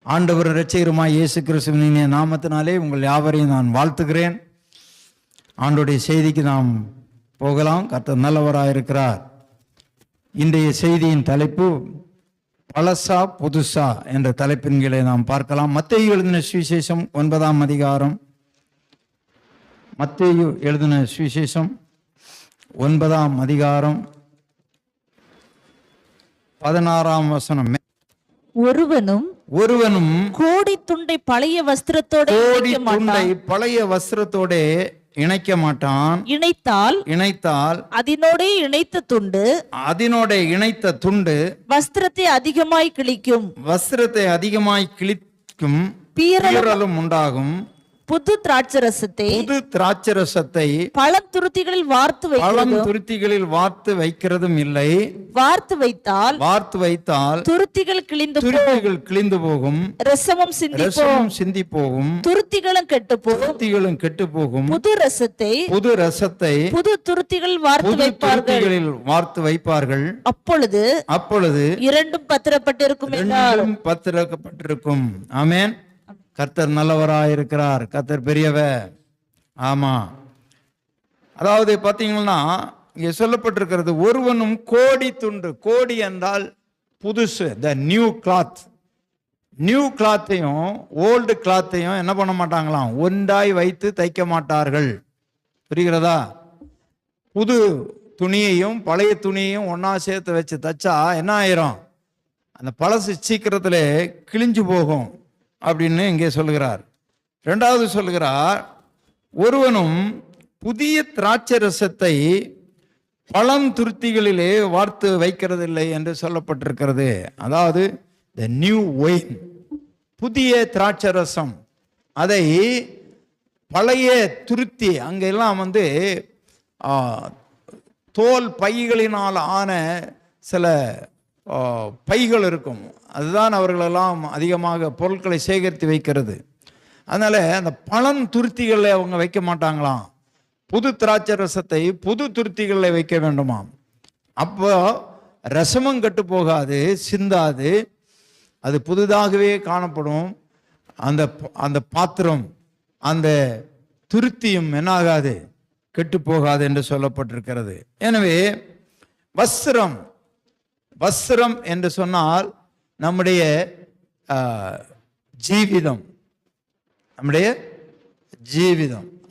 ஆண்டவர் இரட்சகருமாய் இயேசு கிறிஸ்துவின் நாமத்தினாலே உங்கள் யாவரையும் நான் வாழ்த்துகிறேன். ஆண்டவருடைய செய்திக்கு நாம் போகலாம். கர்த்தர் நல்லவராயிருக்கிறார். இன்றைய செய்தியின் தலைப்பு பழசா புதுசா என்ற தலைப்பின் கீழே நாம் பார்க்கலாம். மத்தேயு எழுதின சுவிசேஷம் 9ஆம் அதிகாரம். மத்தேயு எழுதின சுவிசேஷம் 9ஆம் அதிகாரம் 16ஆம் வசனம். ஒருவனும் கோடி துண்டை பழைய வஸ்திரத்தோட இணைக்க மாட்டான். இணைத்தால் அதனோட இணைத்த துண்டு வஸ்திரத்தை அதிகமாய் கிழிக்கும். பீறலும் உண்டாகும். புது திராட்சரசத்தை பழம் துருத்திகளில் வார்த்து வைக்கிறதும் இல்லை. வார்த்து வைத்தால் துருத்திகள் கிழிந்து போகும். ரசமும் சிந்தி போகும். துருத்திகளும் கெட்டு போகும். புது ரசத்தை புது துருத்திகளில் வார்த்து வைப்பார்கள். அப்பொழுது இரண்டும் பத்திரப்பட்டிருக்கும். ஆமென். கர்த்தர் நல்லவராயிருக்கிறார். கர்த்தர் பெரியவர். ஆமா, அதாவது பார்த்தீங்கன்னா இங்கே சொல்லப்பட்டிருக்கிறது, ஒருவனும் கோடி துண்டு. கோடி என்றால் புதுசு, த நியூ கிளாத். நியூ கிளாத்தையும் ஓல்டு கிளாத்தையும் என்ன பண்ண மாட்டாங்களாம், ஒன்றாய் வைத்து தைக்க மாட்டார்கள். புரிகிறதா? புது துணியையும் பழைய துணியையும் ஒன்றா சேர்த்து வச்சு தைச்சா என்ன ஆயிரும், அந்த பழசு சீக்கிரத்தில் கிழிஞ்சு போகும் அப்படின்னு இங்கே சொல்லுகிறார். ரெண்டாவது சொல்லுகிறார், ஒருவனும் புதிய திராட்சரசத்தை பழம் துருத்திகளிலே வார்த்து வைக்கிறதில்லை என்று சொல்லப்பட்டிருக்கிறது. அதாவது த நியூ ஒயின், புதிய திராட்சரசம், அதை பழைய துருத்தி, அங்கெல்லாம் தோல் பைகளினால் ஆன சில பைகள் இருக்கும். அதுதான் அவர்களெல்லாம் அதிகமாக பொருட்களை சேகரித்து வைக்கிறது. அதனால அந்த பழம் துருத்திகளில் அவங்க வைக்க மாட்டாங்களாம். புது திராட்சை ரசத்தை புது துருத்திகளில் வைக்க வேண்டுமாம். அப்போ ரசமும் கெட்டு போகாது, சிந்தாது, அது புதுதாகவே காணப்படும். அந்த பாத்திரம், அந்த துருத்தியும் என்னாகாது, கெட்டு போகாது என்று சொல்லப்பட்டிருக்கிறது. எனவே வஸ்திரம் என்று சொன்னால் நம்முடைய ஜீவிதம்.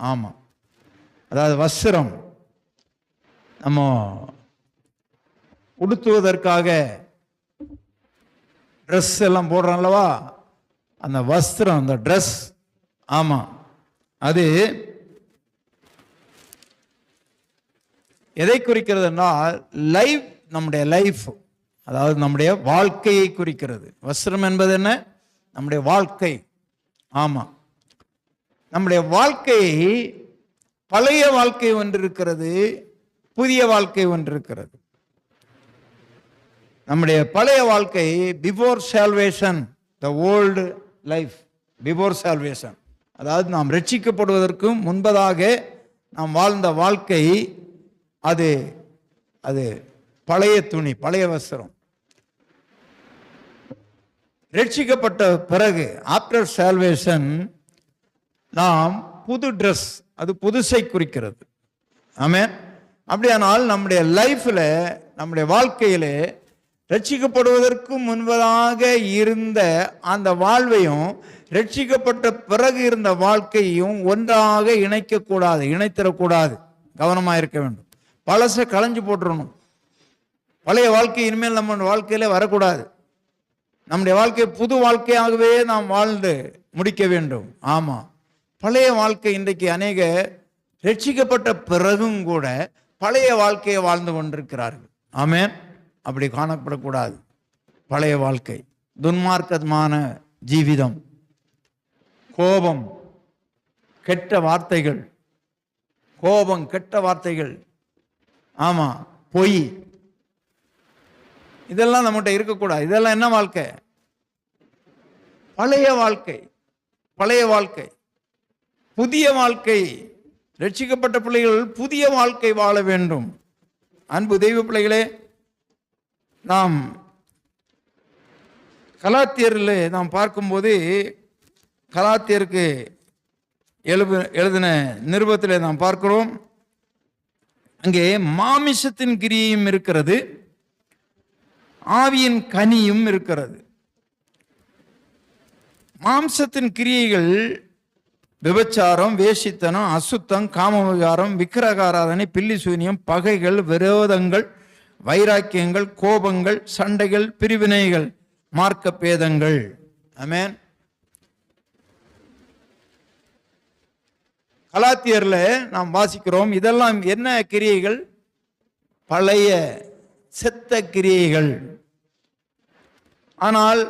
ஆமாம், அதாவது வஸ்திரம் நம்ம உடுத்துவதற்காக ட்ரெஸ் எல்லாம் போடுறோம் அல்லவா, அந்த வஸ்திரம், அந்த ட்ரெஸ். ஆமாம், அது எதை குறிக்கிறது என்றால் நம்முடைய லைஃப், அதாவது நம்முடைய வாழ்க்கையை குறிக்கிறது. வஸ்திரம் என்பது என்ன? நம்முடைய வாழ்க்கை. ஆமா, நம்முடைய வாழ்க்கையை, பழைய வாழ்க்கை ஒன்று இருக்கிறது, புதிய வாழ்க்கை ஒன்று இருக்கிறது. நம்முடைய பழைய வாழ்க்கை பிஃபோர் சால்வேஷன், த ஓல்டு லைஃப் பிஃபோர் சால்வேஷன், அதாவது நாம் ரட்சிக்கப்படுவதற்கு முன்பதாக நாம் வாழ்ந்த வாழ்க்கை, அது பழைய துணி, பழைய வஸ்திரம். ரட்சிக்கப்பட்ட பிறகு ஆஃப்டர் சால்வேஷன் நாம் புது ட்ரெஸ், அது புதுசை குறிக்கிறது. ஆமென். அப்படியானால் நம்முடைய லைஃப்பில், நம்முடைய வாழ்க்கையில் ரட்சிக்கப்படுவதற்கு முன்பதாக இருந்த அந்த வாழ்வையும் ரட்சிக்கப்பட்ட பிறகு இருந்த வாழ்க்கையும் ஒன்றாக இணைத்திடக்கூடாது. கவனமாக இருக்க வேண்டும். பழசை களைஞ்சு போட்டுறணும். பழைய வாழ்க்கை இனிமேல் நம்ம வாழ்க்கையில வரக்கூடாது. நம்முடைய வாழ்க்கை புது வாழ்க்கையாகவே நாம் வாழ்ந்து முடிக்க வேண்டும். ஆமா, பழைய வாழ்க்கை இன்றைக்கு அநேக ரட்சிக்கப்பட்ட பிறகும் கூட பழைய வாழ்க்கையை வாழ்ந்து கொண்டிருக்கிறார்கள். ஆமென். அப்படி காணப்படக்கூடாது. பழைய வாழ்க்கை துன்மார்க்கமான ஜீவிதம், கோபம், கெட்ட வார்த்தைகள், ஆமா, பொய், இதெல்லாம் நம்மகிட்ட இருக்கக்கூடாது. இதெல்லாம் என்ன வாழ்க்கை? பழைய வாழ்க்கை. புதிய வாழ்க்கை. ரட்சிக்கப்பட்ட பிள்ளைகள் புதிய வாழ்க்கை வாழ வேண்டும். அன்பு தெய்வ பிள்ளைகளே, நாம் கலாத்தியரில் நாம் பார்க்கும்போது கலாத்தியருக்கு எழுதின நிருபத்தில் நாம் பார்க்கிறோம், அங்கே மாமிசத்தின் கிரியையும் இருக்கிறது, ஆவியின் கனியும் இருக்கிறது. மாம்சத்தின் கிரியைகள் விபச்சாரம், வேசித்தனம், அசுத்தம், காமவிகாரம், விக்கிரகாராதனை, பில்லி சூனியம், பகைகள், விரோதங்கள், வைராக்கியங்கள், கோபங்கள், சண்டைகள், பிரிவினைகள், மார்க்க பேதங்கள். ஆமென். கலாத்தியர்ல நாம் வாசிக்கிறோம், இதெல்லாம் என்ன கிரியைகள்? பழைய செத்த கிரியைகள். ஆனால்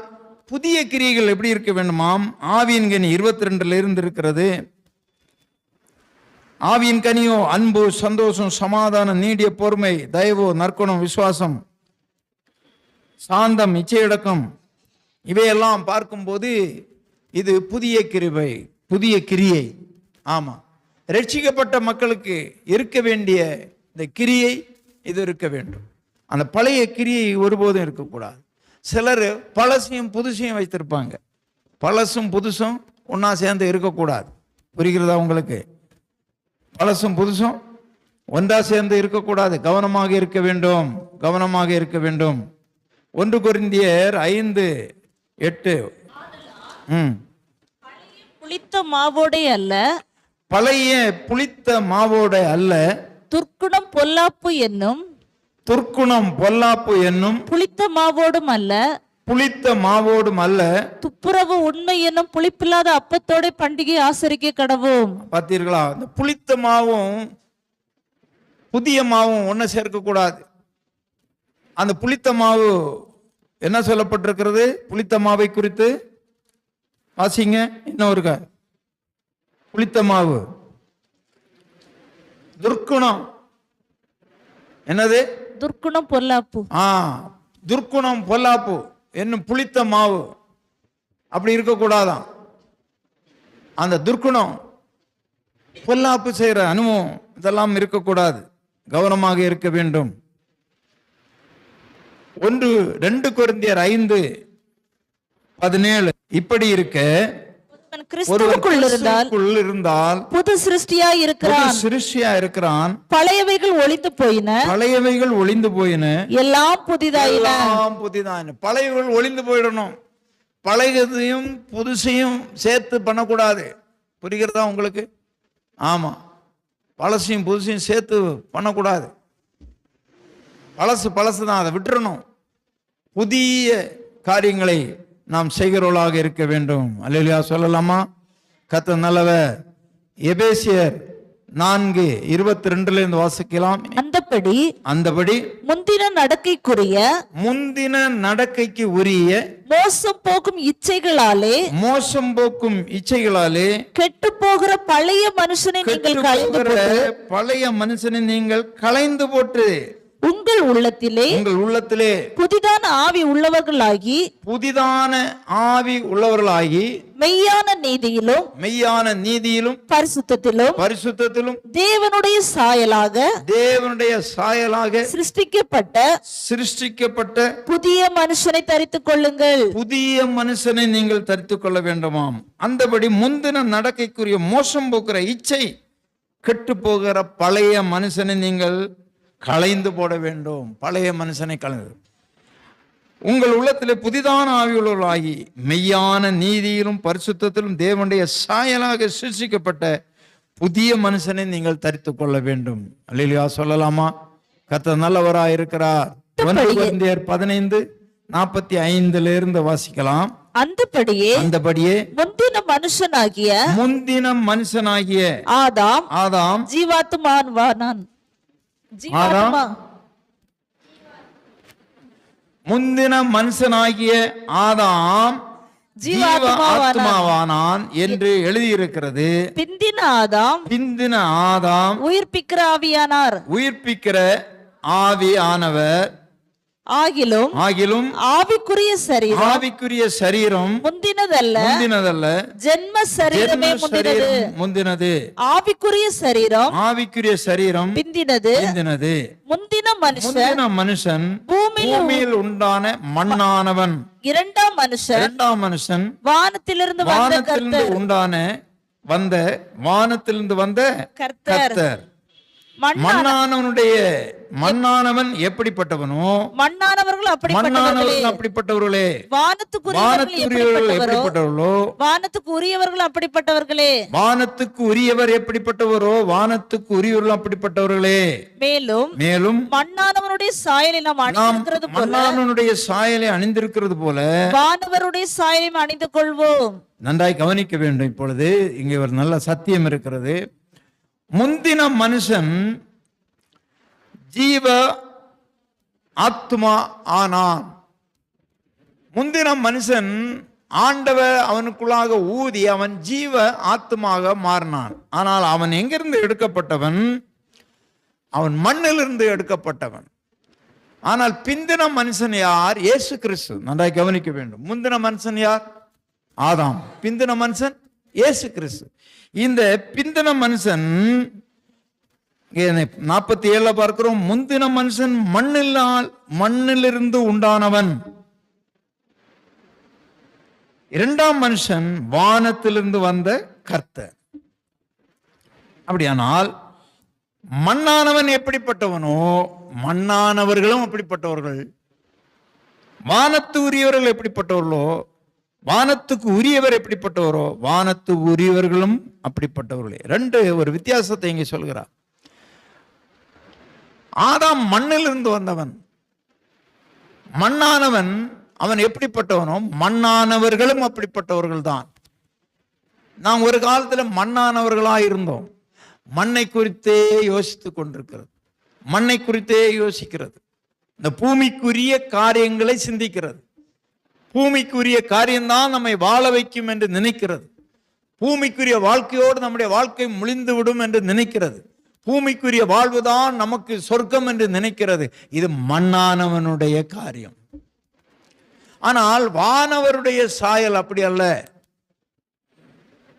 புதிய கிரியைகள் எப்படி இருக்க வேண்டுமாம்? ஆவியின் கனி 22 இருந்து இருக்கிறது. ஆவியின் கனியோ அன்பு, சந்தோஷம், சமாதானம், நீடிய பொறுமை, தயவு, நற்குணம், விசுவாசம், சாந்தம், இச்சையடக்கம். இவையெல்லாம் பார்க்கும்போது இது புதிய கிருபை, புதிய கிரியை. ஆமா, ரட்சிக்கப்பட்ட மக்களுக்கு இருக்க வேண்டிய இந்த கிரியை இது இருக்க வேண்டும். அந்த பழைய கிரியை ஒருபோதும் இருக்கக்கூடாது. சிலர் பழசையும் புதுசையும் வைத்திருப்பாங்க. பழசும் புதுசும் ஒன்னா சேர்ந்து இருக்கக்கூடாது. புரிகிறதா உங்களுக்கு? பழசும் புதுசும் ஒன்றா சேர்ந்து இருக்கக்கூடாது. கவனமாக இருக்க வேண்டும், கவனமாக இருக்க வேண்டும். 1 கொரிந்தியர் 5:8. புளித்த மாவோடே அல்ல, பழைய புளித்த மாவோட அல்ல, துர்க்குணம் பொல்லாப்பு என்னும், துர்க்குணம் பொல்லாப்பு என்னும், புளித்த மாவோடும் அல்ல, புளித்த மாவோடும் அல்ல, துப்புரவு உண்மை என்னும் புளிப்பில்லாத அப்பத்தோட பண்டிகை ஆசரிக்க கடவோம். பார்த்தீர்களா? இந்த புளித்த மாவும் புதிய மாவும் ஒன்ன சேர்க்க கூடாது. அந்த புளித்த மாவு என்ன சொல்லப்பட்டிருக்கிறது? புளித்த மாவை குறித்து வாசிங்க. இன்னும் இருக்கா? புளித்த மாவு துர்க்குணம். என்னது? துர்க்குணம் பொல்லாப்பு. துர்க்குணம் பொல்லாப்பு என்னும் புளித்த மாவு அப்படி இருக்கக்கூடாதான். அந்த துர்க்குணம் பொல்லாப்பு செய்யற அனுபவம் இதெல்லாம் இருக்கக்கூடாது. கவனமாக இருக்க வேண்டும். 2 கொரிந்தியர் 5:17 இப்படி இருக்க, கிறிஸ்துவுக்குள் இருந்தால் புது சிருஷ்டியா இருக்கிறான். பழையவைகள் ஒளிந்து போயின, எல்லாம் புதிதாயின. பழையவைகள் ஒளிந்து போயிடணும். பழையதையும் புதுசையும் சேர்த்து பண்ணக்கூடாது. புரிகிறதா உங்களுக்கு? ஆமா, பழசையும் புதுசையும் சேர்த்து பண்ணக்கூடாது. பழசு தான், அதை விட்டுறணும். புதிய காரியங்களை நாம் செய்கிறவர்களாக இருக்க வேண்டும். அல்லேலூயா சொல்லலாமா? கர்த்தர் நல்லவர். எபேசியர் 4:22 வாசிக்கலாம். அந்தபடி முந்தின நடக்கைக்கு உரிய மோசம் போக்கும் இச்சைகளாலே கெட்டு போகிற பழைய மனுஷனை நீங்கள் களைந்து போட்டு உங்கள் உள்ளத்திலே புதிதான ஆவி உள்ளவர்களாகி மெய்யான நீதியிலும் பரிசுத்தத்திலும் தேவனுடைய சாயலாக சிருஷ்டிக்கப்பட்ட புதிய மனுஷனை தரித்துக் கொள்ளுங்கள். புதிய மனுஷனை நீங்கள் தரித்துக் கொள்ள வேண்டுமாம். அந்தபடி முந்தின நடக்கைக்குரிய மோசம் போக்குற இச்சை, கெட்டு போகிற பழைய மனுஷனை நீங்கள் களைந்து போட வேண்டும். பழைய மனுஷனை களைந்து உங்கள் உள்ளத்திலே புதிதான ஆவியுள்ளவர்களாகி மெய்யான நீதியிலும் பரிசுத்தத்திலும் தேவனுடைய சாயலாக சிருஷ்டிக்கப்பட்ட புதிய மனுஷனை நீங்கள் தரித்துக் கொள்ள வேண்டும். அல்லேலூயா சொல்லலாமா? கர்த்தர் நல்லவராய் இருக்கிறார். 1 கொரிந்தியர் 15:45 வாசிக்கலாம். அந்தபடியே முந்தின மனுஷனாகிய ஆதாம் ஜீவாத்மாவானான். முந்தின மனுஷனாகிய ஆதாம் ஜீவாத்மாவானான் என்று எழுதியிருக்கிறது. பிந்தின ஆதாம் உயிர்ப்பிக்கிற ஆவியானவர் ஆகிலும் ஆவிக்குரிய சரீரம் ஆவிக்குரிய சரீரம் முந்தினதல்ல, ஜென்ம சரீரமே முந்தினது. முந்தினது. ஆவிக்குரிய சரீரம் பிந்தினது. முந்தின மனுஷன் பூமியில் உண்டான மண்ணானவன். இரண்டாம் மனுஷன் வானத்திலிருந்து வந்த கர்த்தர். மண்ணானவன் எப்படிப்பட்டவனோ மண்ணானவர்கள் அப்படிப்பட்டவர்களே. வானத்துக்கு உரியவர்கள் அப்படிப்பட்டவர்களே. வானத்துக்கு உரியவர் எப்படிப்பட்டவரோ வானத்துக்கு உரியவர்கள் அப்படிப்பட்டவர்களே. மேலும் மண்ணானவனுடைய சாயலை நாம் அணிந்திருக்கிறது போல வானவருடைய சாயலையும் அணிந்து கொள்வோம். நன்றாய் கவனிக்க வேண்டும். இப்பொழுது இங்கே ஒரு நல்ல சத்தியம் இருக்கிறது. முந்தின மனுஷன் ஜீவ ஆத்மா ஆனான். முந்தின மனுஷன் ஆண்டவர் அவனுக்குள்ளாக ஊதி அவன் ஜீவ ஆத்மாக மாறினான். ஆனால் அவன் எங்கிருந்து எடுக்கப்பட்டவன்? அவன் மண்ணிலிருந்து எடுக்கப்பட்டவன். ஆனால் பிந்தின மனுஷன் யார்? இயேசு கிறிஸ்து. நன்றாய் கவனிக்க வேண்டும். முந்தின மனுஷன் யார்? ஆதாம். பிந்தின மனுஷன் இயேசு கிறிஸ்து. இந்த பிந்தின மனுஷன் 47 பார்க்கிறோம். முந்தின மனுஷன் மண்ணிலிருந்து உண்டானவன். இரண்டாம் மனுஷன் வானத்திலிருந்து வந்த கர்த்தர். அப்படியானால் மண்ணானவன் எப்படிப்பட்டவனோ மண்ணானவர்களும் அப்படிப்பட்டவர்கள். வானத்து உரியவர்கள் எப்படிப்பட்டவர்களோ வானத்துக்கு உரியவர் எப்படிப்பட்டவரோ வானத்துக்கு உரியவர்களும் அப்படிப்பட்டவர்களே. ஒரு வித்தியாசத்தை இங்கே சொல்கிறார். ஆதாம் மண்ணிலிருந்து வந்தவன். மண்ணானவன் அவன் எப்படிப்பட்டவனோ மண்ணானவர்களும் அப்படிப்பட்டவர்கள் தான். நாம் ஒரு காலத்தில் மண்ணானவர்களாக இருந்தோம். மண்ணை குறித்தே யோசித்துக் கொண்டிருக்கிறது. மண்ணை குறித்தே யோசிக்கிறது. இந்த பூமிக்குரிய காரியங்களை சிந்திக்கிறது. பூமிக்குரிய காரியம்தான் நம்மை வாழ வைக்கும் என்று நினைக்கிறது. பூமிக்குரிய வாழ்க்கையோடு நம்முடைய வாழ்க்கை முழிந்து விடும் என்று நினைக்கிறது. பூமிக்குரிய வாழ்வுதான் நமக்கு சொர்க்கம் என்று நினைக்கிறது. இது மண்ணானவனுடைய காரியம். ஆனால் வானவருடைய சாயல் அப்படி அல்ல.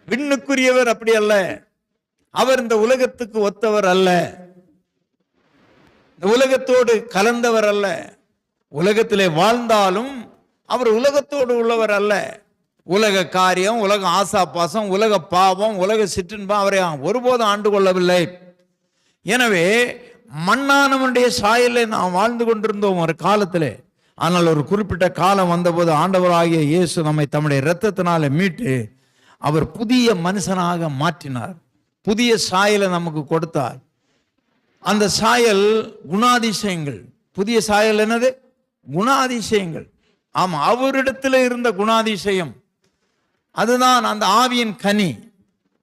விண்ணுக்குரியவர் அப்படி அல்ல. அவர் இந்த உலகத்துக்கு ஒத்தவர் அல்ல. இந்த உலகத்தோடு கலந்தவர் அல்ல. உலகத்திலே வாழ்ந்தாலும் அவர் உலகத்தோடு உள்ளவர் அல்ல. உலக காரியம், உலக ஆசா பாசம், உலக பாவம், உலக சிற்றின்பம் அவரை ஒருபோதும் ஆண்டு கொள்ளவில்லை. எனவே மண்ணானவனுடைய சாயலை நாம் வாழ்ந்து கொண்டிருந்தோம் ஒரு காலத்திலே. ஆனால் ஒரு குறிப்பிட்ட காலம் வந்தபோது ஆண்டவராகிய இயேசு நம்மை தம்முடைய இரத்தத்தினால மீட்டு அவர் புதிய மனுஷனாக மாற்றினார். புதிய சாயலை நமக்கு கொடுத்தார். அந்த சாயல் குணாதிசயங்கள். புதிய சாயல் என்னது? குணாதிசயங்கள். ஆமா, அவரிடத்தில் இருந்த குணாதிசயம் அதுதான் அந்த ஆவியின் கனி.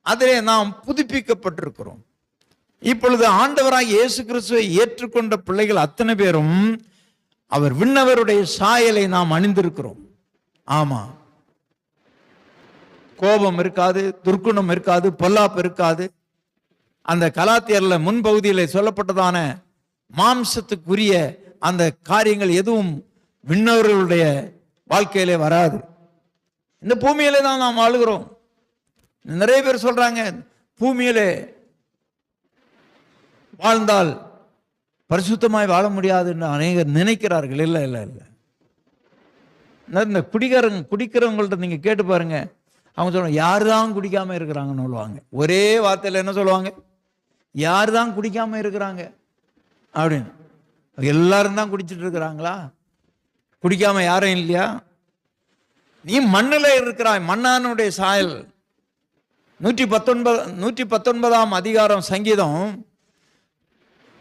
அதிலே நாம் புதுப்பிக்கப்பட்டிருக்கிறோம். இப்பொழுது ஆண்டவராக இயேசு கிறிஸ்துவை ஏற்றுக்கொண்ட பிள்ளைகள் அத்தனை பேரும் அவர் விண்ணவருடைய சாயலை நாம் அணிந்திருக்கிறோம். ஆமா, கோபம் இருக்காது, துர்க்குணம் இருக்காது, பொல்லாப்பு இருக்காது. அந்த கலாத்தியர்ல முன்பகுதியில் சொல்லப்பட்டதான மாம்சத்துக்குரிய அந்த காரியங்கள் எதுவும் விண்ணவர்களுடைய வாழ்க்கையிலே வராது. இந்த பூமியிலே தான் நாம் வாழுகிறோம். நிறைய பேர் சொல்றாங்க பூமியிலே வாழ்ந்தால் பரிசுத்தமாய் வாழ முடியாதுன்னு அநேகர் நினைக்கிறார்கள். இல்லை இல்லை இல்லை. இந்த குடிக்கிறவங்கள்ட்ட நீங்க கேட்டு பாருங்க. அவங்க சொல்லுவாங்க யாரு தான் குடிக்காம இருக்கிறாங்கன்னு சொல்லுவாங்க. ஒரே வார்த்தையில் என்ன சொல்லுவாங்க? யாரு தான் குடிக்காம இருக்கிறாங்க அப்படின்னு. எல்லாரும் தான் குடிச்சிட்டு இருக்கிறாங்களா? குடிக்காம யாரும் இல்லையா? நீ மண்ணில் இருக்கிறாய். மண்ணானுடைய சாயல். 119 அதிகாரம் சங்கீதம்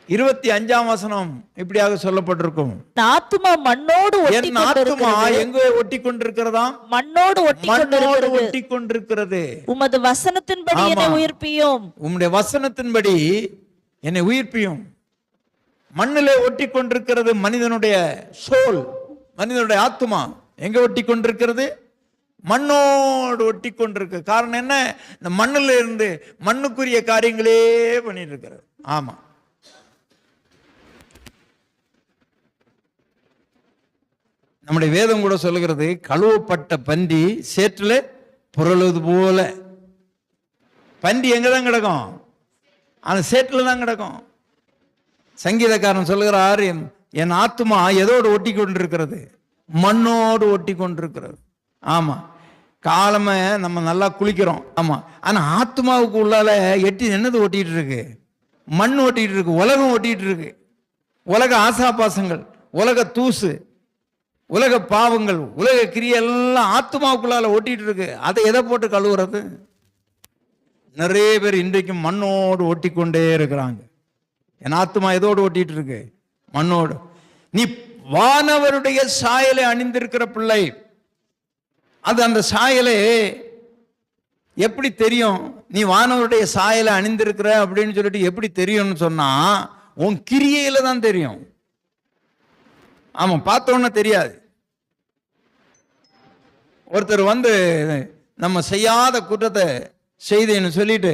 25 வசனம் இப்படியாக சொல்லப்பட்டிருக்கும். ஆத்துமா மண்ணோடு என் ஆத்துமா எங்கே ஒட்டி கொண்டிருக்கிறதா? மண்ணோடு ஒட்டி கொண்டிருக்கிறது. உமது வசனத்தின்படி என்னை உயிர்ப்பியும். உம்முடைய வசனத்தின்படி என்னை உயிர்ப்பியும். மண்ணிலே ஒட்டி கொண்டிருக்கிறது மனிதனுடைய சோல், மனிதனுடைய ஆத்துமா. எங்க ஒட்டி கொண்டிருக்கிறது? மண்ணோடு ஒட்டி கொண்டிருக்கு. காரணம் என்ன? இந்த மண்ணில் இருந்து மண்ணுக்குரிய காரியங்களே பண்ணிட்டு இருக்கிறது. ஆமா, நம்முடைய வேதம் கூட சொல்லுகிறது, கழுவப்பட்ட பன்றி சேற்றில் புரளுவது போல. பன்றி எங்க தான் கிடக்கும்? அந்த சேற்றில் தான் கிடக்கும். சங்கீதக்காரன் சொல்லுகிறார், என் ஆத்துமா எதோடு ஒட்டி கொண்டிருக்கிறது? மண்ணோடு ஒட்டி கொண்டிருக்கிறது. ஆமா, காலமே நம்ம நல்லா குளிக்கிறோம். ஆமா, ஆனா ஆத்மாவுக்கு உள்ளால எட்டி என்னது ஒட்டிட்டு இருக்கு? மண் ஒட்டிட்டு இருக்கு, உலகம் ஒட்டிட்டு இருக்கு. உலக ஆசாபாசங்கள், உலக தூசு, உலக பாவங்கள், உலக கிரியெல்லாம் ஆத்மாவுக்குள்ளால ஒட்டிட்டு இருக்கு. அதை எதை போட்டு கழுவுறது? நிறைய பேர் இன்றைக்கும் மண்ணோடு ஒட்டி கொண்டே இருக்கிறாங்க. என் ஆத்மா எதோடு ஒட்டிட்டு இருக்கு? மண்ணோடு. நீ வானவருடைய சாயலை அணிந்திருக்கிற பிள்ளை. அது அந்த சாயலை எப்படி தெரியும்? நீ வானவருடைய சாயலை அணிந்திருக்கிற அப்படின்னு சொல்லிட்டு எப்படி தெரியும்னு சொன்னா, உன் கிரியையில தான் தெரியும். ஆமா, பார்த்தோன்னு தெரியாது. ஒருத்தர் வந்து நம்ம செய்யாத குற்றத்தை செய்தேன்னு சொல்லிட்டு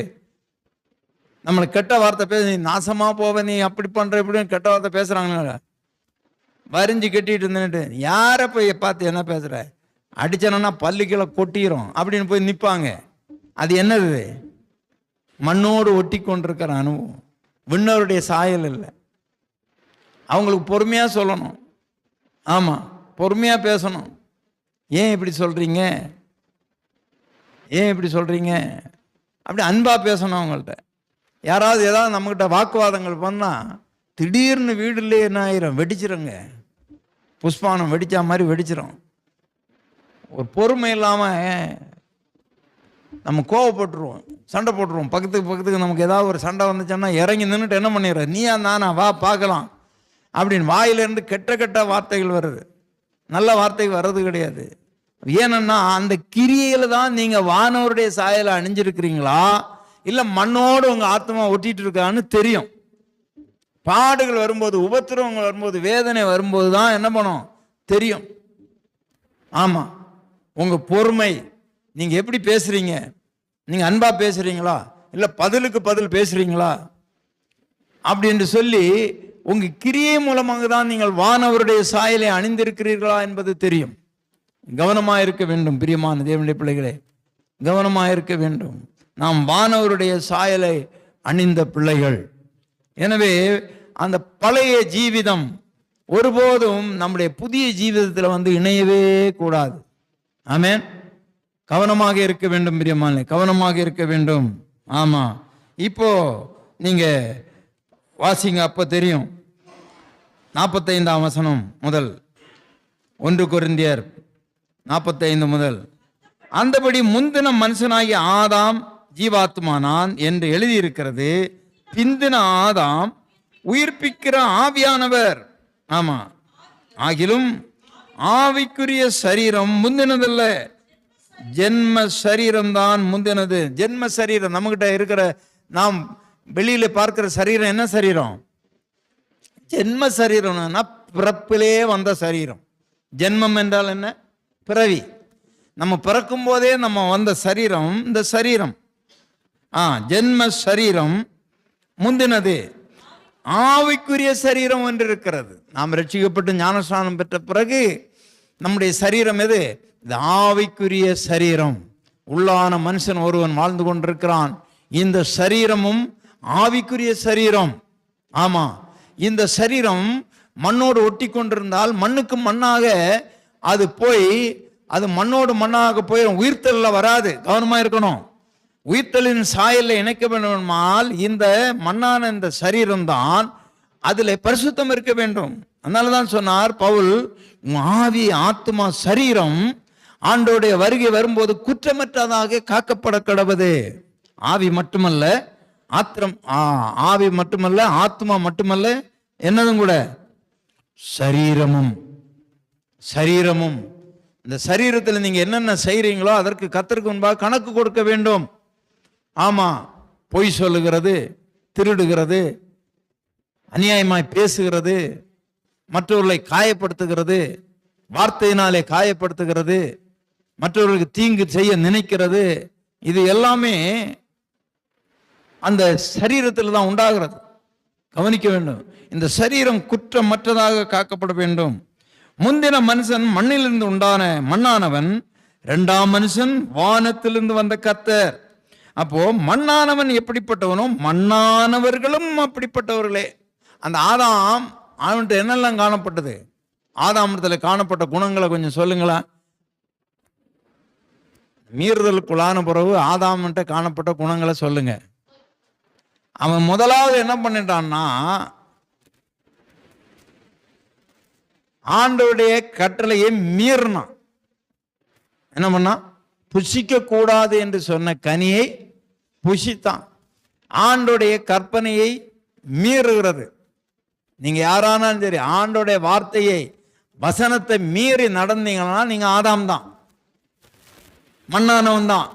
நம்மளை கெட்ட வார்த்தை பேச, நீ நாசமா போவ, நீ அப்படி பண்ற இப்படின்னு கெட்ட வார்த்தை பேசுறாங்க. வரிஞ்சு கட்டிட்டு இருந்துட்டு யார போய் பார்த்து என்ன பேசுற, அடிச்சனா பல்லுக்கில கொட்டிரும் அப்படின்னு போய் நிற்பாங்க. அது என்னது? மண்ணோடு ஒட்டி கொண்டிருக்கிற அனுபவம். விண்ணவருடைய சாயல் இல்லை. அவங்களுக்கு பொறுமையா சொல்லணும். ஆமா, பொறுமையா பேசணும். ஏன் இப்படி சொல்றீங்க, ஏன் இப்படி சொல்றீங்க, அப்படி அன்பா பேசணும் அவங்கள்ட்ட. யாராவது ஏதாவது நம்மகிட்ட வாக்குவாதங்கள் பண்ணா திடீர்னு வீடுல என்ன ஆயிரும்? வெடிச்சிருங்க. புஷ்பானம் வெடிச்சா மாதிரி வெடிச்சிரும். ஒரு பொறுமை இல்லாம நம்ம கோவப்பட்டுருவோம், சண்டை போட்டுருவோம். பக்கத்துக்கு நமக்கு ஏதாவது ஒரு சண்டை வந்துச்சுன்னா இறங்கி நின்றுட்டு என்ன பண்ணிடுற, நீயா நானா வா பார்க்கலாம் அப்படின்னு வாயிலிருந்து கெட்ட வார்த்தைகள் வருது. நல்ல வார்த்தை வர்றது கிடையாது. ஏன்னா அந்த கிரியையில தான் நீங்க வானவருடைய சாயலை அணிஞ்சிருக்கிறீங்களா இல்ல மண்ணோடு உங்க ஆத்மா ஒட்டிட்டு இருக்கான்னு தெரியும். பாடுகள் வரும்போது, உபத்திரவங்கள் வரும்போது, வேதனை வரும்போது தான் என்ன பண்ணும் தெரியும். ஆமா, உங்க பொறுமை, நீங்க எப்படி பேசுறீங்க, நீங்க அன்பா பேசுறீங்களா இல்ல பதிலுக்கு பதில் பேசுறீங்களா அப்படின்னு சொல்லி உங்க கிரியை மூலமாக தான் நீங்கள் வானவருடைய சாயலை அணிந்திருக்கிறீர்களா என்பது தெரியும். கவனமா இருக்க வேண்டும் பிரியமான தேவனுடைய பிள்ளைகளே, கவனமா இருக்க வேண்டும். நாம் வானவருடைய சாயலை அணிந்த பிள்ளைகள். எனவே அந்த பழைய ஜீவிதம் ஒருபோதும் நம்முடைய புதிய ஜீவிதத்தில் வந்து இணையவே கூடாது. ஆமென். கவனமாக இருக்க வேண்டும் பிரியமான, கவனமாக இருக்க வேண்டும். ஆமா, இப்போ நீங்க வாசிங்க, அப்ப தெரியும். 45ஆம் வசனம் முதல், 1 கொரிந்தியர் 45 முதல். அந்தபடி முந்தின மனுஷனாகிய ஆதாம் ஜீவாத்மானான் என்று எழுதியிருக்கிறது. பிந்தின ஆதாம் உயிர்ப்பிக்கிற ஆவியானவர். ஆமா, ஆகிலும் ஆவிக்குரிய சரீரம் முந்தினதல்ல, ஜென்ம சரீரம் தான் முந்தினது. ஜென்ம சரீரம் நம்மகிட்ட இருக்கிற, நாம் வெளியில பார்க்கிற சரீரம் என்ன சரீரம்? ஜென்ம சரீரம்னா பிறப்பிலே வந்த சரீரம். ஜென்மம் என்றால் என்ன? பிறவி. நம்ம பிறக்கும் போதே நம்ம வந்த சரீரம் இந்த சரீரம். ஜென்ம சரீரம் முந்தினது. ஆவிக்குரிய சரீரம் ஒன்று இருக்கிறது. நாம் ரட்சிக்கப்பட்டு ஞானஸ்நானம் பெற்ற பிறகு நம்முடைய சரீரம் எது? இது ஆவிக்குரிய சரீரம். உள்ளான மனுஷன் ஒருவன் வாழ்ந்து கொண்டிருக்கிறான். இந்த சரீரமும் ஆவிக்குரிய சரீரம். ஆமா, இந்த சரீரம் மண்ணோடு ஒட்டி கொண்டிருந்தால் மண்ணுக்கு மண்ணாக அது போய், அது மண்ணோடு மண்ணாக போய் உயிர்த்தல்ல வராது. கவனமா இருக்கணும். உயிர்த்தலின் சாயல்ல இணைக்க வேண்டுமானால் இந்த மண்ணான இந்த சரீரம் தான் அதுல பரிசுத்தம் இருக்க வேண்டும். அதனாலதான் சொன்னார் பவுல், ஆவி ஆத்மா சரீரம் ஆண்டோடைய வருகை வரும்போது குற்றமற்றதாக காக்கப்பட கடவுது. ஆவி மட்டுமல்ல, ஆவி மட்டுமல்ல, ஆத்மா மட்டுமல்ல, என்னதும் கூட சரீரமும். சரீரமும் இந்த சரீரத்தில் நீங்க என்னென்ன செய்றீங்களோ அதற்கு கர்த்தருக்கு முன்பாக கணக்கு கொடுக்க வேண்டும். ஆமா, பொய் சொல்லுகிறது, திருடுகிறது, அநியாயமாய் பேசுகிறது, மற்றவர்களை காயப்படுத்துகிறது, வார்த்தையினாலே காயப்படுத்துகிறது, மற்றவர்களுக்கு தீங்கு செய்ய நினைக்கிறது, இது எல்லாமே அந்த சரீரத்தில் தான் உண்டாகிறது. கவனிக்க வேண்டும். இந்த சரீரம் குற்றமற்றதாக காக்கப்பட வேண்டும். முந்தின மனுஷன் மண்ணிலிருந்து உண்டான மண்ணானவன், இரண்டாம் மனுஷன் வானத்திலிருந்து வந்த கர்த்தர். அப்போ மண்ணானவன் எப்படிப்பட்டவனோ மண்ணானவர்களும் அப்படிப்பட்டவர்களே. அந்த ஆதாம் அவன்கிட்ட என்னெல்லாம் காணப்பட்டது? ஆதாமத்துல காணப்பட்ட குணங்களை கொஞ்சம் சொல்லுங்களா? மீறுதலுக்குள்ளான பிறகு ஆதாம்கிட்ட காணப்பட்ட குணங்களை சொல்லுங்க. அவன் முதலாவது என்ன பண்ணிட்டான்னா, ஆண்டவருடைய கட்டளையை மீறினான். என்ன பண்ணான்? புசிக்க கூடாது என்று சொன்ன கனியை புசித்தான். ஆண்டோடைய கற்பனையை மீறுகிறது. நீங்க யாரானாலும் சரி, ஆண்டோடைய வார்த்தையை வசனத்தை மீறி நடந்தீங்கன்னா நீங்க ஆதாம் தான், மண்ணானவன் தான்.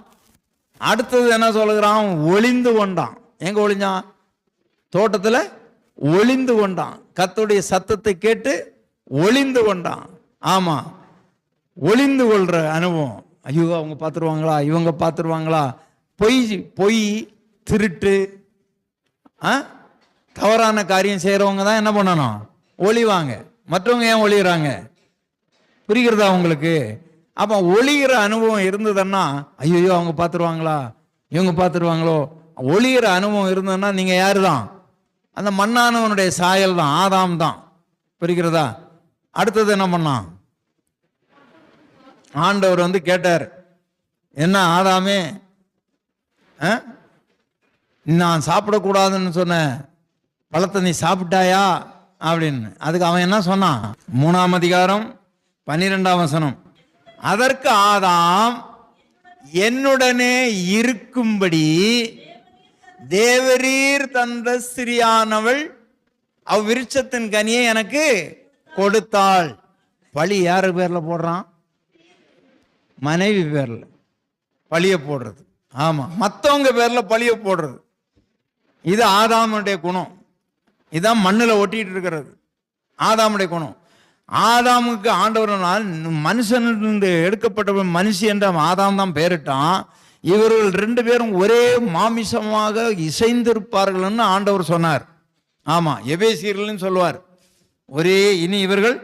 அடுத்தது என்ன சொல்லுகிறான்? ஒளிந்து கொண்டான். எங்க ஒளிஞ்சான்? தோட்டத்துல ஒளிந்து கொண்டான். கர்த்தருடைய சத்தத்தை கேட்டு ஒளிந்து கொண்டான். ஆமா, ஒளிந்து கொள்ற அனுபவம். ஐயோ அவங்க பார்த்துருவாங்களா, இவங்க பார்த்துருவாங்களா, பொய் திருட்டு தவறான காரியம் செய்யறவங்க தான் என்ன பண்ணணும்? ஒளிவாங்க. மற்றவங்க ஏன் ஒளிகிறாங்க? புரிகிறதா உங்களுக்கு? அப்போ ஒளிகிற அனுபவம் இருந்ததுன்னா, ஐயோ அவங்க பார்த்துருவாங்களா, இவங்க பார்த்துருவாங்களோ, ஒளிகிற அனுபவம் இருந்ததுன்னா நீங்க யாரு தான்? அந்த மண்ணானவனுடைய சாயல் தான், ஆதாம் தான். புரிகிறதா? அடுத்தது என்ன பண்ணான்? ஆண்டவர் வந்து கேட்டார், என்ன ஆதாமே, நான் சாப்பிடக்கூடாதுன்னு சொன்ன பழத்தை நீ சாப்பிட்டாயா அப்படின்னு. அதுக்கு அவன் என்ன சொன்னான்? 3ஆம் அதிகாரம் 12ஆம் வசனம். அதற்கு ஆதாம், என்னுடனே இருக்கும்படி தேவரீர் தந்த ஸ்திரியானவள் அவ்விருட்சத்தின் கனியை எனக்கு கொடுத்தாள். பழி யாரு பேர்ல போடுறான்? மனைவி பேர்ல பழிய போடுறது. ஆமா, மற்றவங்க பேர்ல பழிய போடுறது. இது ஆதாமுடைய குணம். இதான் மண்ணில் ஒட்டிட்டு இருக்கிறது, ஆதாமுடைய குணம். ஆதாமுக்கு ஆண்டவரால் மனுஷனிலிருந்து எடுக்கப்பட்ட மனுஷி என்ற ஆதாம் தான் பெயரிட்டான். இவர்கள் 2 பேரும் ஒரே மாமிசமாக இசைந்திருப்பார்கள்னு ஆண்டவர் சொன்னார். ஆமா, எபேசியர்கள்னு சொல்லுவார். இனி இவர்கள்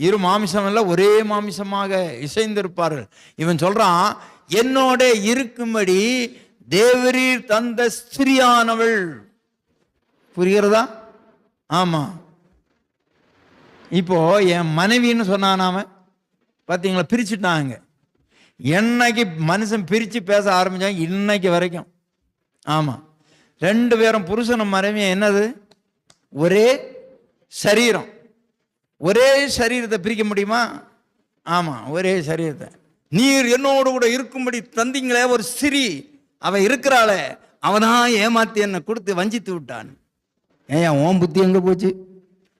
இரு மாமிசம் அல்ல, ஒரே மாமிசமாக இசைந்திருப்பார்கள். இவன் சொல்றான், என்னோட இருக்கும்படி தேவரீர் தந்த ஸ்திரியானவள். புரிகிறதா? ஆமா, இப்போ என் மனைவின்னு சொன்னானாம பார்த்தீங்களா, பிரிச்சுட்டாங்க. என்னைக்கு மனுஷன் பிரிச்சு பேச ஆரம்பிச்சாங்க இன்னைக்கு வரைக்கும். ஆமா, 2 பேரும் புருஷனும் மனைவியும் என்னது? ஒரே சரீரம். ஒரே சரீரத்தை பிரிக்க முடியுமா? ஆமா, ஒரே சரீரத்தை. நீர் என்னோடு கூட இருக்கும்படி தந்தீங்களே ஒரு ஸ்திரீ, அவ இருக்கிறாளே, அவதான் ஏமாத்தி என்னை கொடுத்து வஞ்சித்து விட்டான். ஏன் ஓம் புத்தி எங்க போச்சு?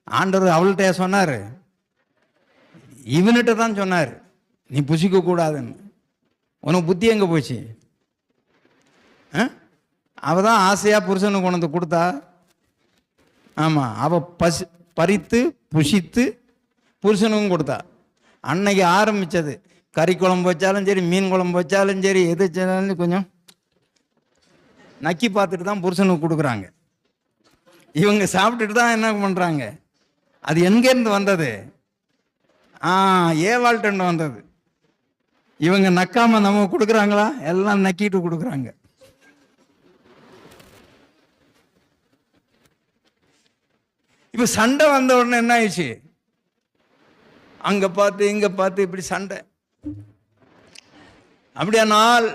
ஆண்டவர் அவள்கிட்ட சொன்னாரு, இவன்கிட்ட தான் சொன்னார், நீ புசிக்க கூடாதுன்னு. உனக்கு புத்தி எங்க போச்சு? அவ தான் ஆசையா புருஷனுக்கு கொண்டு வந்து கொடுத்தா. ஆமா, அவ பறித்து புசித்து புருஷனுக்கும் கொடுத்தா. அன்னைக்கு ஆரம்பிச்சது. கறி குழம்பு வச்சாலும் சரி, மீன் குழம்பு வச்சாலும் சரி, எது வச்சாலும் கொஞ்சம் நக்கி பார்த்துட்டு தான் புருஷனுக்கு கொடுக்குறாங்க. இவங்க சாப்பிட்டுட்டு தான் என்ன பண்றாங்க? அது எங்கேருந்து வந்தது? ஏவாள்கிட்ட வந்தது. இவங்க நக்காம நம்ம கொடுக்குறாங்களா? எல்லாம் நக்கிட்டு கொடுக்குறாங்க. இப்ப சண்டை வந்த உடனே என்ன ஆயிடுச்சு? அங்க பார்த்து இங்க பார்த்து இப்படி சண்டை. அப்படியானால்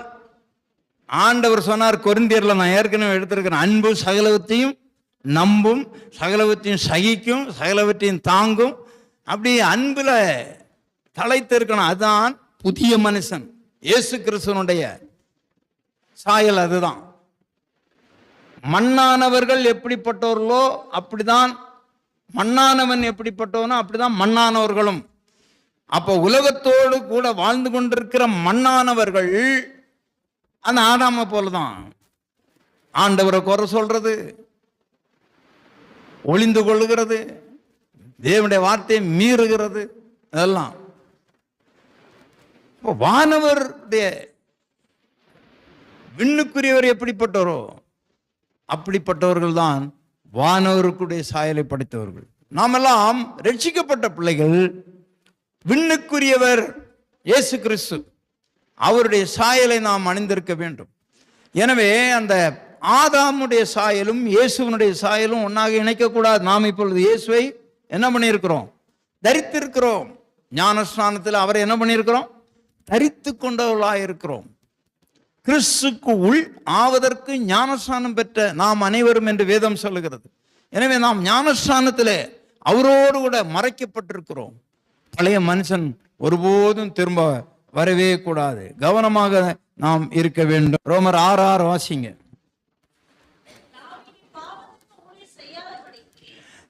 ஆண்டவர் சொன்னார் கொரிந்தியர்ல, நான் ஏற்கனவே எடுத்திருக்கிறேன், அன்பு சகலவற்றையும் நம்பும், சகலவற்றையும் சகிக்கும், சகலவற்றையும் தாங்கும். அப்படி அன்புல தலைத்து இருக்கணும். அதுதான் புதிய மனுஷன், இயேசு கிறிஸ்துவனுடைய சாயல். அதுதான். மண்ணானவர்கள் எப்படிப்பட்டவர்களோ அப்படிதான் மண்ணானவன் எப்படிப்பட்டவனோ அப்படிதான் மண்ணானவர்களும். அப்போ உலகத்தோடு கூட வாழ்ந்து கொண்டிருக்கிற மண்ணானவர்கள் அந்த ஆதாம போலதான். ஆண்டவரை குறை சொல்றது, ஒளிந்து கொள்ளுகிறது, தேவனுடைய வார்த்தையை மீறுகிறது, அதெல்லாம். வானவருடைய விண்ணுக்குரியவர் எப்படிப்பட்டவரோ அப்படிப்பட்டவர்கள் தான் வானவருக்குடைய சாயலை படைத்தவர்கள். நாமெல்லாம் ரட்சிக்கப்பட்ட பிள்ளைகள், விண்ணுக்குரியவர் இயேசு கிறிஸ்து, அவருடைய சாயலை நாம் அணிந்திருக்க வேண்டும். எனவே அந்த ஆதாமுடைய சாயலும் இயேசுவனுடைய சாயலும் ஒன்றாக இணைக்கக்கூடாது. நாம் இப்பொழுது இயேசுவை என்ன பண்ணியிருக்கிறோம்? தரித்திருக்கிறோம். ஞானஸ்நானத்தில் அவரை என்ன பண்ணியிருக்கிறோம்? தரித்து கொண்டவர்களாக இருக்கிறோம். கிறிஸ்துக்கு உள் ஆவதற்கு ஞானஸ்நானம் பெற்ற நாம் அனைவரும் என்று வேதம் சொல்லுகிறது. எனவே நாம் ஞானஸ்நானத்திலே அவரோடு கூட மறைக்கப்பட்டிருக்கிறோம். பழைய மனுஷன் ஒருபோதும் திரும்ப வரவே கூடாது. கவனமாக நாம் இருக்க வேண்டும். ரோமர் 6:6 வாசிங்க.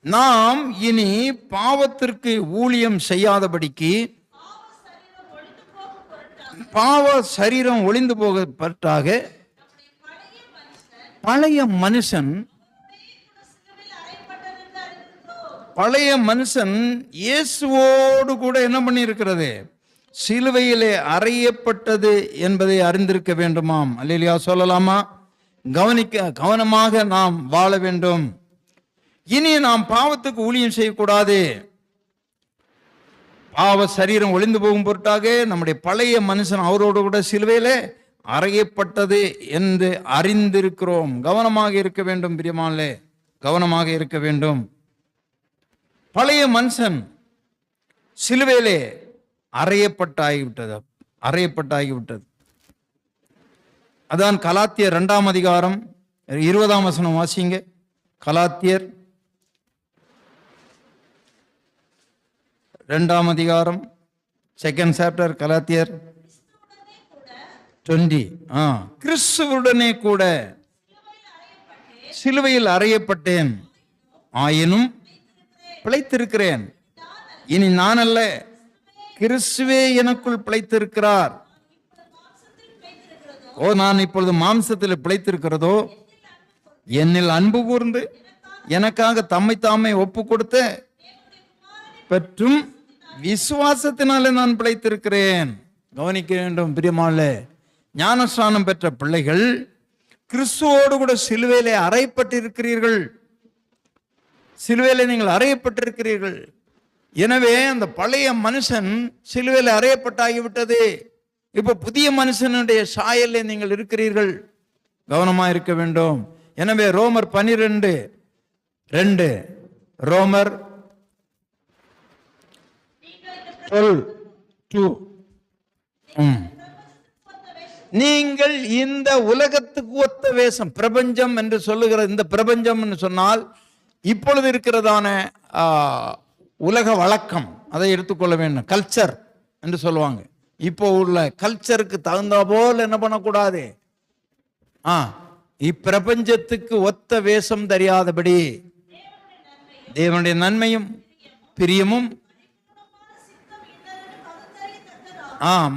நாம் இனி பாவத்திற்கு ஊழியம் செய்யாதபடிக்கு பாவ சரீரம் ஒளிந்து போகப்பட்டாக பழைய மனுஷன் இயேசுவோடு கூட என்ன பண்ணி இருக்கிறது? சிலுவையிலே அறையப்பட்டது என்பதை அறிந்திருக்க வேண்டுமாம். அல்லேலூயா சொல்லலாமா? கவனமாக நாம் வாழ வேண்டும். இனி நாம் பாவத்துக்கு ஊழியம் செய்யக்கூடாது. பாவ சரீரம் ஒளிந்து போகும் பொருட்டாக நம்முடைய பழைய மனுஷன் அவரோடு கூட சிலுவையிலே அறையப்பட்டது என்று அறிந்திருக்கிறோம். கவனமாக இருக்க வேண்டும் பிரியமானே, கவனமாக இருக்க வேண்டும். பழைய மனுஷன் சிலுவையிலே அறையப்பட்டாகிவிட்டது. அதான் கலாத்தியர் 2ஆம் அதிகாரம் 20ஆம் வசனம் வாசிங்க. கலாத்தியர் 2ஆம் அதிகாரம் 2nd chapter, கலாத்தியர் 20. கிறிஸ்துவுடனே கூட சிலுவையில் அறையப்பட்டேன், ஆயினும் பிழைத்திருக்கிறேன். இனி நான் அல்ல, கிறிஸ்துவே எனக்குள் பிழைத்திருக்கிறார். நான் இப்பொழுது மாம்சத்தில் பிழைத்திருக்கிறதோ, என்னில் அன்பு கூர்ந்து எனக்காக தம்மை தாமே ஒப்பு கொடுத்த பெற்றும் விசுவாசத்தினாலே நான் பிழைத்திருக்கிறேன். கவனிக்க வேண்டும் பிரியமானே, ஞானஸ்நானம் பெற்ற பிள்ளைகள் கிறிஸ்துவோடு கூட சிலுவையிலே அறையப்பட்டிருக்கிறீர்கள். சிலுவையிலே நீங்கள் அறையப்பட்டிருக்கிறீர்கள். எனவே அந்த பழைய மனுஷன் சிலுவையில் அறையப்பட்டாகிவிட்டது. இப்ப புதிய மனுஷனுடைய சாயலில் நீங்கள் இருக்கிறீர்கள். கவனமா இருக்க வேண்டும். எனவே ரோமர் 12:2, ரோமர் 12:2, நீங்கள் இந்த உலகத்துக்கு ஒத்த வேஷம், பிரபஞ்சம் என்று சொல்லுகிற இந்த பிரபஞ்சம் என்று சொன்னால் இப்பொழுது இருக்கிறதான உலக வழக்கம், அதை எடுத்துக்கொள்ள வேண்டும். கல்ச்சர் என்று சொல்லுவாங்க. இப்போ உள்ள கல்ச்சருக்கு தகுந்த போல் என்ன பண்ணக்கூடாது? இப்பிரபஞ்சத்துக்கு ஒத்த வேஷம் தெரியாதபடி தேவனுடைய நன்மையும் பிரியமும்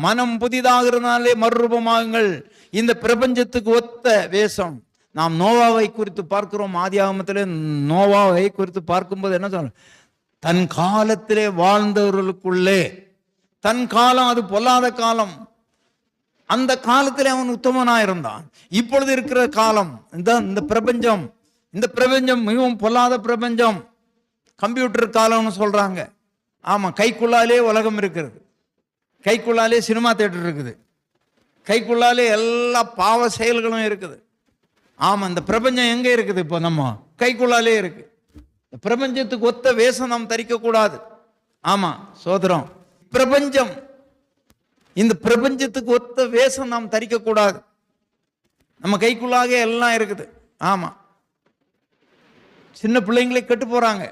மனம் புதிதாகிறதுனாலே மறுரூபமாகுங்கள். இந்த பிரபஞ்சத்துக்கு ஒத்த வேஷம். நாம் நோவாவை குறித்து பார்க்கிறோம். ஆதியாகமத்திலே நோவாவை குறித்து பார்க்கும்போது என்ன சொல்ல, தன் காலத்திலே வாழ்ந்தவர்களுக்குள்ளே, தன் காலம் அது பொல்லாத காலம், அந்த காலத்திலே அவன் உத்தமனாயிருந்தான். இப்பொழுது இருக்கிற காலம் இந்த பிரபஞ்சம், இந்த பிரபஞ்சம் மிகவும் பொல்லாத பிரபஞ்சம். கம்ப்யூட்டர் காலம்னு சொல்றாங்க. ஆமா, கைக்குள்ளாலே உலகம் இருக்கிறது, கைக்குள்ளாலே சினிமா தியேட்டர் இருக்குது, கைக்குள்ளாலே எல்லா பாவ செயல்களும் இருக்குது. ஆமா, இந்த பிரபஞ்சம் எங்க இருக்குது? இப்போ நம்ம கைக்குள்ளாலே இருக்கு. பிரபஞ்சத்துக்கு ஒத்த வேஷம் நாம் தரிக்க கூடாது. ஆமா, சோதரம், பிரபஞ்சம், இந்த பிரபஞ்சத்துக்கு ஒத்த வேஷம் நாம் தரிக்க கூடாது. நம்ம கைக்குள்ளாக எல்லாம் இருக்குது. ஆமா, சின்ன பிள்ளைங்களே கெட்டு போறாங்க.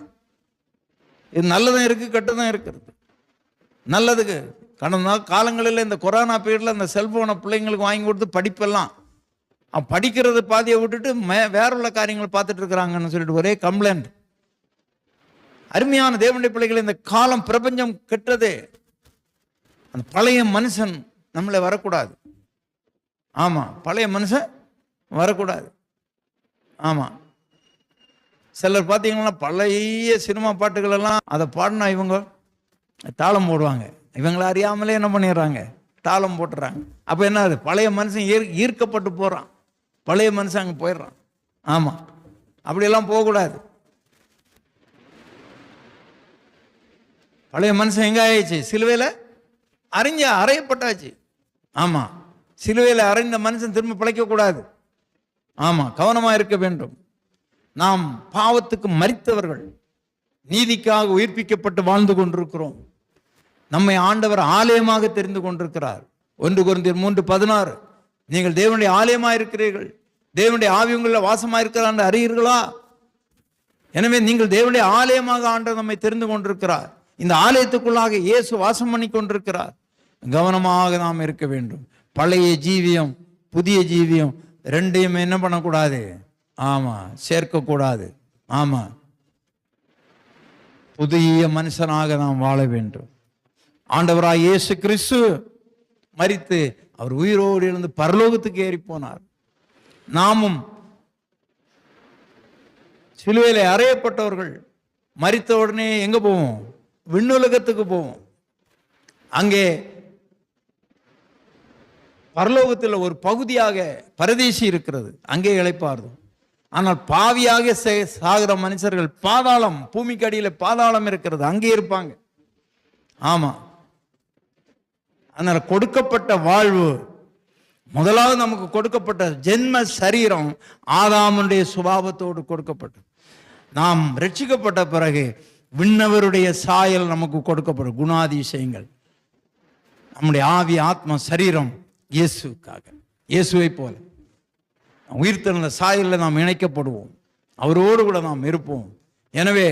இது நல்லதும் இருக்கு, கெட்டதும் இருக்கிறது. நல்லதுக்கு கடந்த காலங்களில் இந்த கொரோனா பீரியட்ல இந்த செல்போனை பிள்ளைங்களுக்கு வாங்கி கொடுத்து படிப்பெல்லாம் படிக்கிறது பாதியை விட்டுட்டு வேற உள்ள காரியங்களை பார்த்துட்டு இருக்கிறாங்கன்னு சொல்லிட்டு ஒரே கம்ப்ளைண்ட். அருமையான தேவனுடைய பிள்ளைகள், இந்த காலம் பிரபஞ்சம் கெட்டது. அந்த பழைய மனுஷன் நம்மளை வரக்கூடாது. ஆமா, பழைய மனுஷன் வரக்கூடாது. ஆமா, சிலர் பார்த்தீங்கன்னா பழைய சினிமா பாட்டுகள் எல்லாம் அதை பாடினா இவங்க தாளம் போடுவாங்க. இவங்களை அறியாமலே என்ன பண்ணிடுறாங்க? தாளம் போட்டுறாங்க. அப்போ என்ன ஆகுது? பழைய மனுஷன் ஈர்க்கப்பட்டு போகிறான், பழைய மனுஷன் அங்கே போயிடுறான். ஆமாம், அப்படியெல்லாம் போகக்கூடாது. பழைய மனுஷன் எங்க ஆயிடுச்சு? சிலுவையில் அறையப்பட்டாச்சு. ஆமா, சிலுவையில் அறைந்த மனுஷன் திரும்ப பிழைக்கக்கூடாது. ஆமா, கவனமா இருக்க வேண்டும். நாம் பாவத்துக்கு மரித்தவர்கள், நீதிக்காக உயிர்ப்பிக்கப்பட்டு வாழ்ந்து கொண்டிருக்கிறோம். நம்மை ஆண்டவர் ஆலயமாக தெரிந்து கொண்டிருக்கிறார். 1 கொரிந்தியர் 3:16, நீங்கள் தேவனுடைய ஆலயமாக இருக்கிறீர்கள், தேவனுடைய ஆவி உங்களில் வாசமாக இருக்கிறார் என்று அறியீர்களா? எனவே நீங்கள் தேவனுடைய ஆலயமாக ஆண்டவர் நம்மை தெரிந்து கொண்டிருக்கிறார். இந்த ஆலயத்துக்குள்ளாக இயேசு வாசம் பண்ணி கொண்டிருக்கிறார். கவனமாக நாம் இருக்க வேண்டும். பழைய ஜீவியம் புதிய ஜீவியம் ரெண்டையும் என்ன பண்ணக்கூடாது? ஆமா, சேர்க்கக்கூடாது. ஆமா, புதிய மனுஷனாக நாம் வாழ வேண்டும். ஆண்டவராய் இயேசு கிறிஸ்து மரித்து அவர் உயிரோடு இருந்து பரலோகத்துக்கு ஏறி போனார். நாமும் சிலுவையிலே அறையப்பட்டவர்கள் மரித்த உடனே எங்க போவோம்? விண்ணுலகத்துக்கு போவோம். அங்கே பரலோகத்தில் ஒரு பகுதியாக பரதேசி இருக்கிறது, அங்கே இளைப்பாறும். ஆனால் பாவியாக சாகிற மனுஷர்கள் பாதாளம், பூமிக்கு அடியில் பாதாளம் இருக்கிறது, அங்கே இருப்பாங்க. ஆமா, அதனால கொடுக்கப்பட்ட வாழ்வு, முதலாவது நமக்கு கொடுக்கப்பட்ட ஜென்ம சரீரம் ஆதாமுடைய சுபாவத்தோடு கொடுக்கப்பட்டது. நாம் ரட்சிக்கப்பட்ட பிறகு விண்ணவருடைய சாயல் நமக்கு கொடுக்கப்படும். குணாதிசயங்கள், நம்முடைய ஆவி ஆத்மா சரீரம் இயேசுக்காக, இயேசுவை போல உயிர்த்தெழுந்த சாயலில் நாம் இணைக்கப்படுவோம். அவரோடு கூட நாம் இருப்போம். எனவே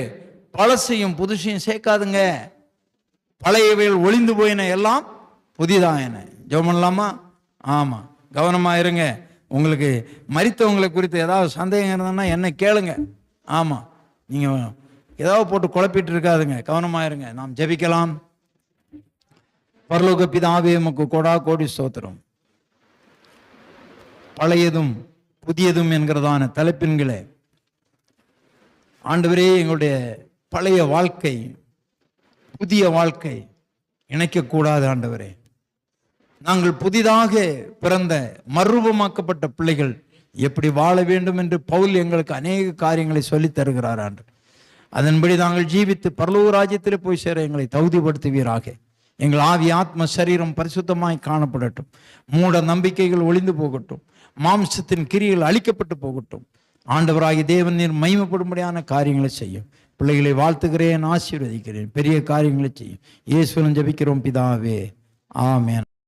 பழசையும் புதுசையும் சேர்க்காதுங்க. பழையவைகள் ஒளிந்து போயின, எல்லாம் புதிதாயின. ஜெபம் பண்ணலாமா? ஆமா, கவனமா இருங்க. உங்களுக்கு மரித்தவங்களை குறித்து ஏதாவது சந்தேகம் இருந்ததுன்னா என்ன கேளுங்க. ஆமா, நீங்க ஏதாவது போட்டு குழப்பிட்டு இருக்காதுங்க, கவனமா இருங்க. நாம் ஜெபிக்கலாம். பரலோக பிதாவே, உமக்கு கோடா கோடி ஸ்தோத்திரம். பழையதும் புதியதும் என்கிறதான தலைப்பின்களே ஆண்டவரே, எங்களுடைய பழைய வாழ்க்கை புதிய வாழ்க்கை இணைக்கக்கூடாது. ஆண்டவரே, நாங்கள் புதிதாக பிறந்த மறுரூபமாக்கப்பட்ட பிள்ளைகள் எப்படி வாழ வேண்டும் என்று பவுல் எங்களுக்கு அநேக காரியங்களை சொல்லித் தருகிறார். ஆண்டு அதன்படி நாங்கள் ஜீவித்து பரலோக ராஜ்யத்தில் போய் சேர எங்களை தகுதிப்படுத்துவீராக. எங்கள் ஆவி ஆத்ம சரீரம் பரிசுத்தமாய் காணப்படட்டும். மூட நம்பிக்கைகள் ஒளிந்து போகட்டும். மாம்சத்தின் கிரிகள் அழிக்கப்பட்டு போகட்டும். ஆண்டவராகி தேவன் நீர் மகிமைப்படும்படியான காரியங்களை செய்யும். பிள்ளைகளை வாழ்த்துகிறேன், ஆசீர்வதிக்கிறேன். பெரிய காரியங்களை செய்யும். இயேசுவின் ஜெபிக்கிறோம் பிதாவே, ஆமென்.